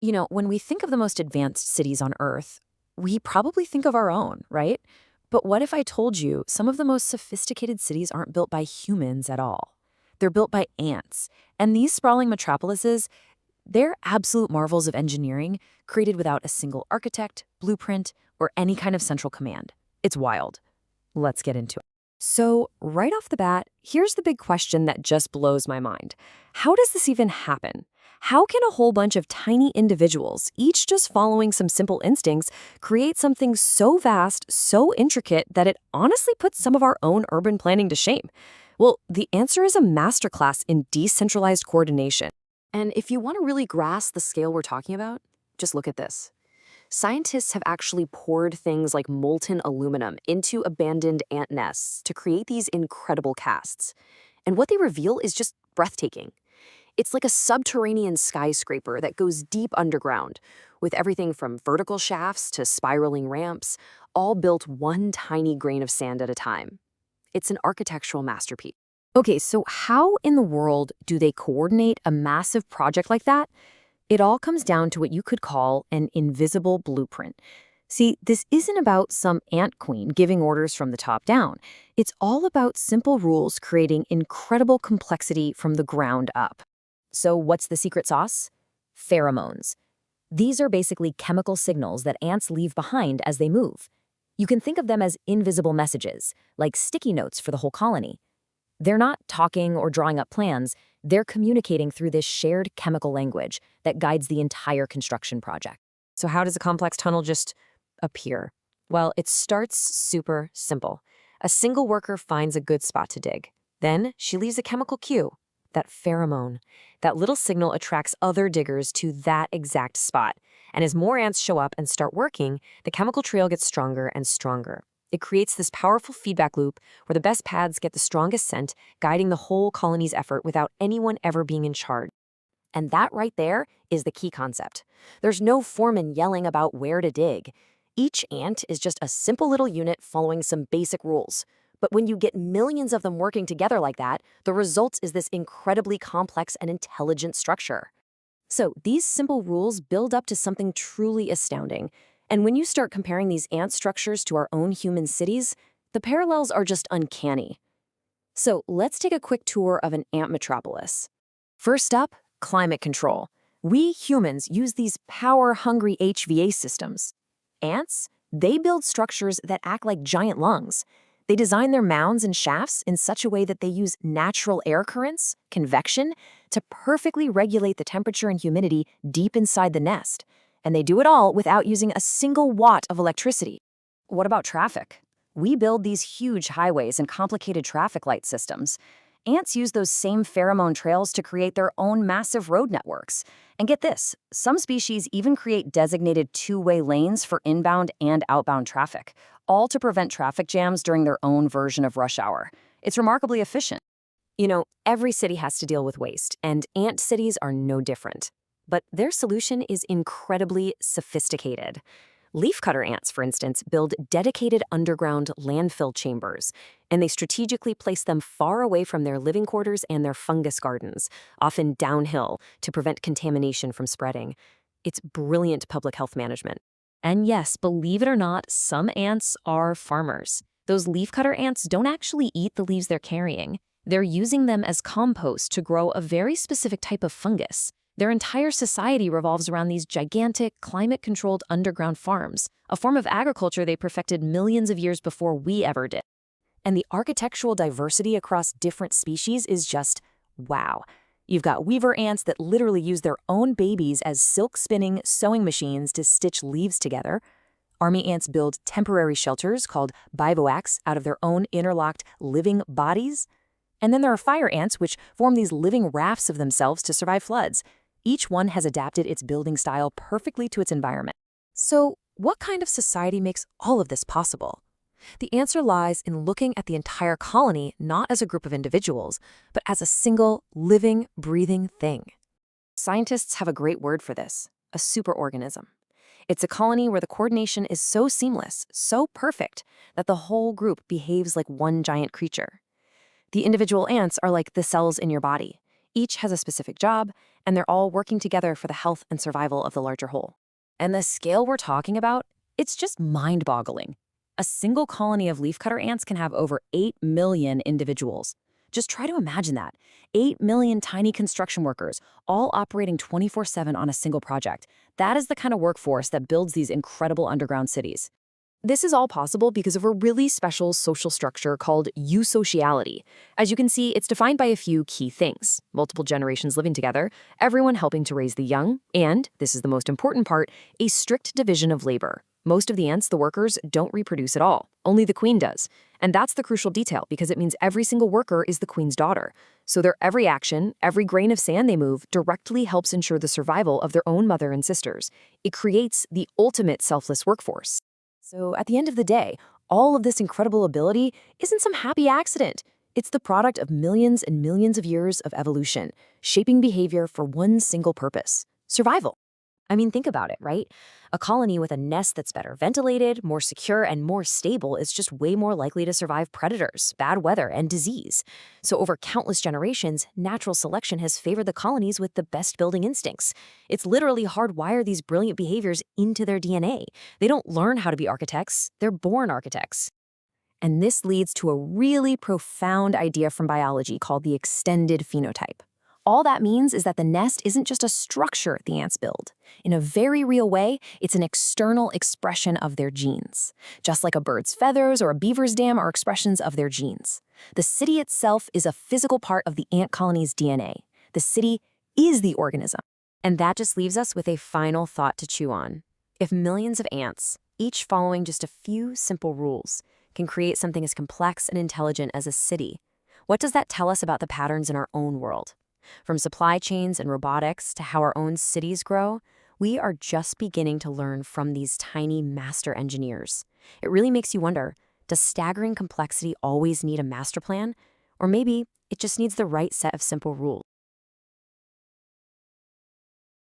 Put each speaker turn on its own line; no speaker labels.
When we think of the most advanced cities on Earth, we probably think of our own, right? But what if I told you some of the most sophisticated cities aren't built by humans at all? They're built by ants. And these sprawling metropolises, they're absolute marvels of engineering created without a single architect, blueprint, or any kind of central command. It's wild. Let's get into it. So, right off the bat, here's the big question that just blows my mind. How does this even happen? How can a whole bunch of tiny individuals, each just following some simple instincts, create something so vast, so intricate that it honestly puts some of our own urban planning to shame? Well, the answer is a masterclass in decentralized coordination. And if you want to really grasp the scale we're talking about, just look at this. Scientists have actually poured things like molten aluminum into abandoned ant nests to create these incredible casts. And what they reveal is just breathtaking. It's like a subterranean skyscraper that goes deep underground, with everything from vertical shafts to spiraling ramps, all built one tiny grain of sand at a time. It's an architectural masterpiece. Okay, so how in the world do they coordinate a massive project like that? It all comes down to what you could call an invisible blueprint. See, this isn't about some ant queen giving orders from the top down. It's all about simple rules creating incredible complexity from the ground up. So what's the secret sauce? Pheromones. These are basically chemical signals that ants leave behind as they move. You can think of them as invisible messages, like sticky notes for the whole colony. They're not talking or drawing up plans, they're communicating through this shared chemical language that guides the entire construction project. So how does a complex tunnel just appear? Well, it starts super simple. A single worker finds a good spot to dig. Then she leaves a chemical cue, that pheromone. That little signal attracts other diggers to that exact spot. And as more ants show up and start working, the chemical trail gets stronger and stronger. It creates this powerful feedback loop where the best pads get the strongest scent, guiding the whole colony's effort without anyone ever being in charge. And that right there is the key concept. There's no foreman yelling about where to dig. Each ant is just a simple little unit following some basic rules. But when you get millions of them working together like that, the result is this incredibly complex and intelligent structure. So these simple rules build up to something truly astounding. And when you start comparing these ant structures to our own human cities, the parallels are just uncanny. So let's take a quick tour of an ant metropolis. First up, climate control. We humans use these power-hungry HVAC systems. Ants, they build structures that act like giant lungs. They design their mounds and shafts in such a way that they use natural air currents, convection, to perfectly regulate the temperature and humidity deep inside the nest. And they do it all without using a single watt of electricity. What about traffic? We build these huge highways and complicated traffic light systems. Ants use those same pheromone trails to create their own massive road networks. And get this, some species even create designated two-way lanes for inbound and outbound traffic, all to prevent traffic jams during their own version of rush hour. It's remarkably efficient. Every city has to deal with waste, and ant cities are no different. But their solution is incredibly sophisticated. Leafcutter ants, for instance, build dedicated underground landfill chambers, and they strategically place them far away from their living quarters and their fungus gardens, often downhill, to prevent contamination from spreading. It's brilliant public health management. And yes, believe it or not, some ants are farmers. Those leafcutter ants don't actually eat the leaves they're carrying. They're using them as compost to grow a very specific type of fungus. Their entire society revolves around these gigantic, climate-controlled underground farms, a form of agriculture they perfected millions of years before we ever did. And the architectural diversity across different species is just wow. You've got weaver ants that literally use their own babies as silk-spinning sewing machines to stitch leaves together. Army ants build temporary shelters called bivouacs out of their own interlocked living bodies. And then there are fire ants, which form these living rafts of themselves to survive floods. Each one has adapted its building style perfectly to its environment. So, what kind of society makes all of this possible? The answer lies in looking at the entire colony not as a group of individuals, but as a single, living, breathing thing. Scientists have a great word for this, a superorganism. It's a colony where the coordination is so seamless, so perfect, that the whole group behaves like one giant creature. The individual ants are like the cells in your body. Each has a specific job, and they're all working together for the health and survival of the larger whole. And the scale we're talking about, it's just mind-boggling. A single colony of leafcutter ants can have over 8 million individuals. Just try to imagine that. 8 million tiny construction workers, all operating 24/7 on a single project. That is the kind of workforce that builds these incredible underground cities. This is all possible because of a really special social structure called eusociality. As you can see, it's defined by a few key things: multiple generations living together, everyone helping to raise the young, and, this is the most important part, a strict division of labor. Most of the ants, the workers, don't reproduce at all. Only the queen does. And that's the crucial detail because it means every single worker is the queen's daughter. So their every action, every grain of sand they move, directly helps ensure the survival of their own mother and sisters. It creates the ultimate selfless workforce. So at the end of the day, all of this incredible ability isn't some happy accident. It's the product of millions and millions of years of evolution, shaping behavior for one single purpose: survival. I mean, think about it, right? A colony with a nest that's better ventilated, more secure, and more stable is just way more likely to survive predators, bad weather, and disease. So over countless generations, natural selection has favored the colonies with the best building instincts. It's literally hardwired these brilliant behaviors into their DNA. They don't learn how to be architects, they're born architects. And this leads to a really profound idea from biology called the extended phenotype. All that means is that the nest isn't just a structure the ants build. In a very real way, it's an external expression of their genes. Just like a bird's feathers or a beaver's dam are expressions of their genes. The city itself is a physical part of the ant colony's DNA. The city is the organism. And that just leaves us with a final thought to chew on. If millions of ants, each following just a few simple rules, can create something as complex and intelligent as a city, what does that tell us about the patterns in our own world? From supply chains and robotics to how our own cities grow, we are just beginning to learn from these tiny master engineers. It really makes you wonder, does staggering complexity always need a master plan? Or maybe it just needs the right set of simple rules?